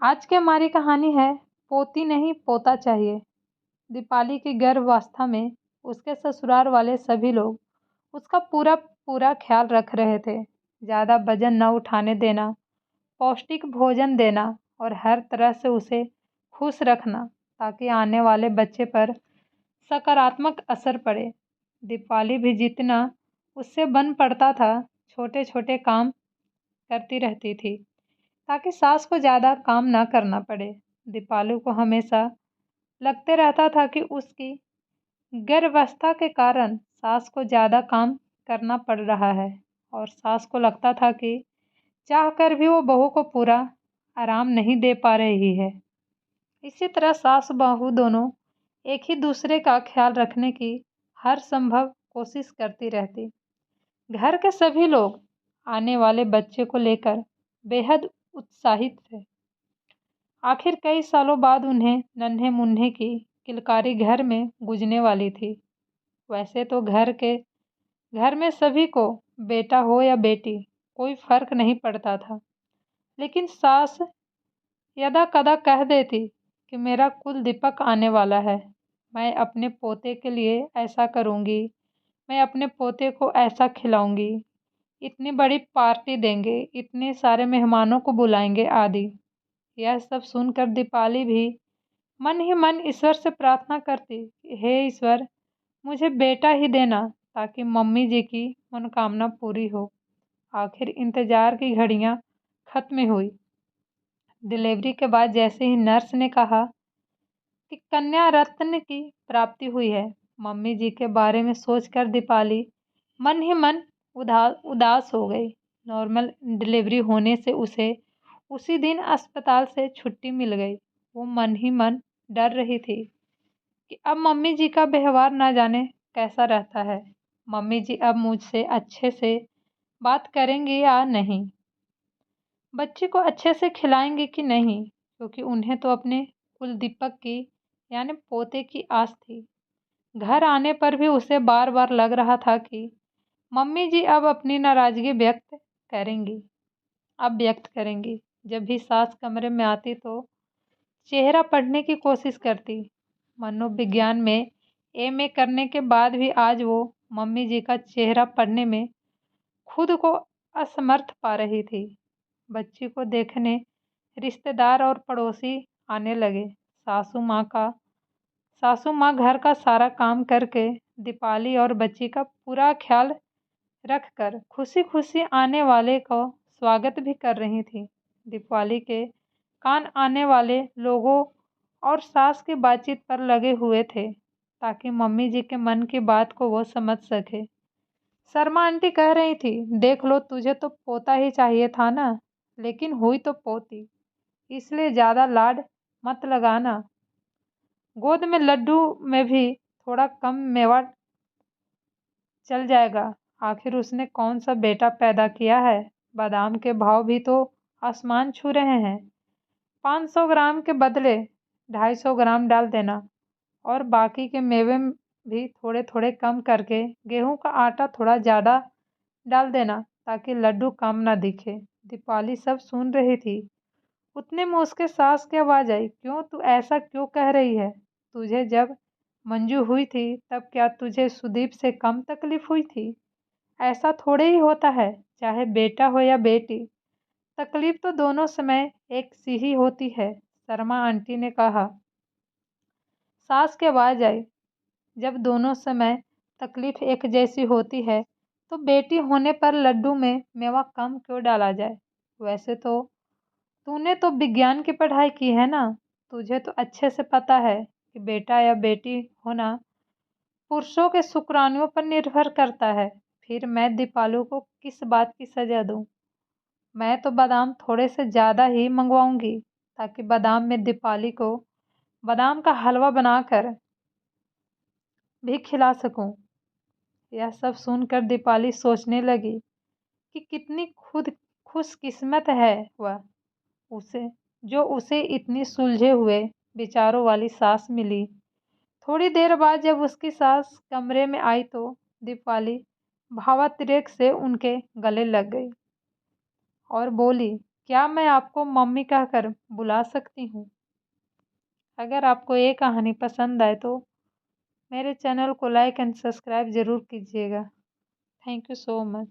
आज की हमारी कहानी है पोती नहीं पोता चाहिए। दीपाली की गर्भावस्था में उसके ससुराल वाले सभी लोग उसका पूरा पूरा ख्याल रख रहे थे। ज़्यादा वजन न उठाने देना, पौष्टिक भोजन देना और हर तरह से उसे खुश रखना ताकि आने वाले बच्चे पर सकारात्मक असर पड़े। दीपाली भी जितना उससे बन पड़ता था, छोटे छोटे काम करती रहती थी ताकि सास को ज़्यादा काम ना करना पड़े। दीपालु को हमेशा लगते रहता था कि उसकी गर्भावस्था के कारण सास को ज़्यादा काम करना पड़ रहा है और सास को लगता था कि चाहकर भी वो बहू को पूरा आराम नहीं दे पा रही है। इसी तरह सास बहू दोनों एक ही दूसरे का ख्याल रखने की हर संभव कोशिश करती रहती। घर के सभी लोग आने वाले बच्चे को लेकर बेहद उत्साहित थे। आखिर कई सालों बाद उन्हें नन्हे मुन्ने की किलकारी घर में गुजने वाली थी। वैसे तो घर में सभी को बेटा हो या बेटी कोई फर्क नहीं पड़ता था, लेकिन सास यदा कदा कह देती कि मेरा कुल दीपक आने वाला है, मैं अपने पोते के लिए ऐसा करूँगी, मैं अपने पोते को ऐसा खिलाऊंगी, इतनी बड़ी पार्टी देंगे, इतने सारे मेहमानों को बुलाएंगे आदि। यह सब सुनकर दीपाली भी मन ही मन ईश्वर से प्रार्थना करती कि हे ईश्वर, मुझे बेटा ही देना ताकि मम्मी जी की मनोकामना पूरी हो। आखिर इंतजार की घड़ियां खत्म हुई। डिलीवरी के बाद जैसे ही नर्स ने कहा कि कन्या रत्न की प्राप्ति हुई है, मम्मी जी के बारे में सोचकर दीपाली मन ही मन उदास हो गई। नॉर्मल डिलीवरी होने से उसे उसी दिन अस्पताल से छुट्टी मिल गई। वो मन ही मन डर रही थी कि अब मम्मी जी का व्यवहार ना जाने कैसा रहता है। मम्मी जी अब मुझसे अच्छे से बात करेंगी या नहीं, बच्चे को अच्छे से खिलाएंगे कि नहीं, क्योंकि उन्हें तो अपने कुल दीपक की यानी पोते की आस थी। घर आने पर भी उसे बार बार लग रहा था कि मम्मी जी अब अपनी नाराज़गी व्यक्त करेंगी। जब भी सास कमरे में आती तो चेहरा पढ़ने की कोशिश करती। मनोविज्ञान में एमए करने के बाद भी आज वो मम्मी जी का चेहरा पढ़ने में खुद को असमर्थ पा रही थी। बच्ची को देखने रिश्तेदार और पड़ोसी आने लगे। सासू माँ घर का सारा काम करके दीपाली और बच्ची का पूरा ख्याल रखकर खुशी खुशी आने वाले को स्वागत भी कर रही थी। दीपावली के कान आने वाले लोगों और सास की बातचीत पर लगे हुए थे ताकि मम्मी जी के मन की बात को वो समझ सके। शर्मा आंटी कह रही थी, देख लो, तुझे तो पोता ही चाहिए था ना, लेकिन हुई तो पोती, इसलिए ज़्यादा लाड मत लगाना। गोद में लड्डू में भी थोड़ा कम मेवा चल जाएगा। आखिर उसने कौन सा बेटा पैदा किया है। बादाम के भाव भी तो आसमान छू रहे हैं। 500 ग्राम के बदले 250 ग्राम डाल देना और बाकी के मेवे भी थोड़े थोड़े कम करके गेहूं का आटा थोड़ा ज़्यादा डाल देना ताकि लड्डू कम ना दिखे। दीपाली सब सुन रही थी। उतने में उसके सास की आवाज़ आई, क्यों, तू ऐसा क्यों कह रही है? तुझे जब मंजू हुई थी तब क्या तुझे सुदीप से कम तकलीफ हुई थी? ऐसा थोड़े ही होता है, चाहे बेटा हो या बेटी, तकलीफ तो दोनों समय एक सी ही होती है। शर्मा आंटी ने कहा। सास की आवाज़ आई, जब दोनों समय तकलीफ एक जैसी होती है तो बेटी होने पर लड्डू में मेवा कम क्यों डाला जाए? वैसे तो तूने तो विज्ञान की पढ़ाई की है ना, तुझे तो अच्छे से पता है कि बेटा या बेटी होना पुरुषों के शुक्राणुओं पर निर्भर करता है। फिर मैं दीपालु को किस बात की सजा दूं? मैं तो बादाम थोड़े से ज़्यादा ही मंगवाऊंगी ताकि बादाम में दीपाली को बादाम का हलवा बनाकर भी खिला सकूं। यह सब सुनकर दीपाली सोचने लगी कि कितनी खुद खुशकिस्मत है वह, उसे जो उसे इतनी सुलझे हुए विचारों वाली सास मिली। थोड़ी देर बाद जब उसकी सास कमरे में आई तो दीपाली भावातिरेक से उनके गले लग गई और बोली, क्या मैं आपको मम्मी कहकर बुला सकती हूँ? अगर आपको ये कहानी पसंद आए तो मेरे चैनल को लाइक एंड सब्सक्राइब ज़रूर कीजिएगा। Thank you so much.